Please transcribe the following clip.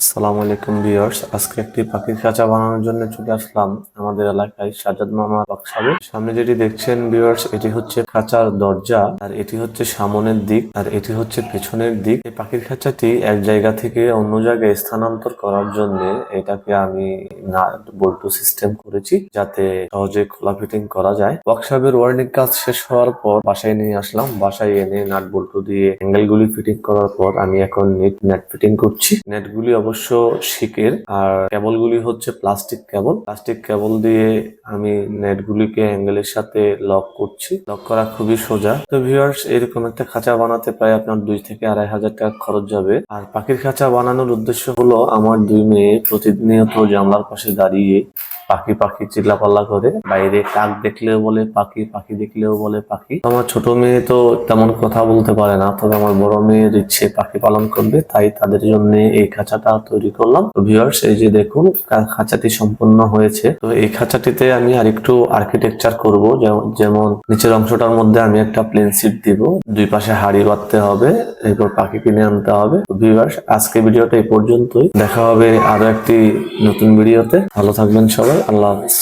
আসসালামু আলাইকুম ভিউয়ার্স, আজকে একটি পাখির খাঁচা বানানোর জন্য চলে আসলাম আমাদের এলাকায় সাজাদ মামা ওয়ার্কশপে। সামনে যেটি দেখছেন ভিউয়ার্স, এটি হচ্ছে খাঁচার দরজা, আর এটি হচ্ছে সামনের দিক, আর এটি হচ্ছে পেছনের দিক। এই পাখির খাঁচাটি এক জায়গা থেকে অন্য জায়গায় স্থানান্তর করার জন্য এটাকে আমি নাট বল্টু সিস্টেম করেছি, যাতে সহজে খোলা ফিটিং করা যায়। ওয়ার্কশপের ওয়ার্নিং কাজ শেষ হওয়ার পর বাসায় নিয়ে আসলাম। বাসায় এনে নাট বল্টু দিয়ে অ্যাঙ্গেল গুলি ফিটিং করার পর আমি এখন নেট ফিটিং করছি। নেটগুলি অবশ্য শিকের, আর কেবলগুলি হচ্ছে প্লাস্টিক কেবল দিয়ে আমি নেটগুলিকে অ্যাঙ্গেলের সাথে লক করছি। লক করা খুবই সোজা। তো ভিউয়ার্স, এরকম একটা খাঁচা বানাতে প্রায় আপনার 2 থেকে 2,500 টাকা খরচ যাবে। আর পাখির খাঁচা বানানোর উদ্দেশ্য হলো আমার 2 মেয়ে প্রতিনিয়ত জানলার পাশে দাঁড়িয়ে পাখি পাখি চিল্লাপাল্লা করে, বাইরে কাক দেখলেও বলে পাখি, পাখি দেখলেও বলে পাখি। আমার ছোট মেয়ে তো তেমন কথা বলতে পারে না, তবে আমার বড় মেয়ের ইচ্ছে পাখি পালন করবে, তাই তাদের জন্য এই খাঁচাটা তৈরি করলাম। তো ভিউয়ার্স, এই যে দেখুন খাঁচাটি সম্পূর্ণ হয়েছে। তো এই খাঁচাটিতে আমি আরেকটু আর্কিটেকচার করব, যেমন নিচের অংশটার মধ্যে আমি একটা প্লেন সিট দিব, 2 পাশে হাড়ি বাঁধতে হবে, এরপর পাখি কিনে আনতে হবে। তো ভিউয়ার্স, আজকে ভিডিওটা এই পর্যন্তই। দেখা হবে আরো একটি নতুন ভিডিওতে। ভালো থাকবেন সবাই। আল্লাহ হাফেজ।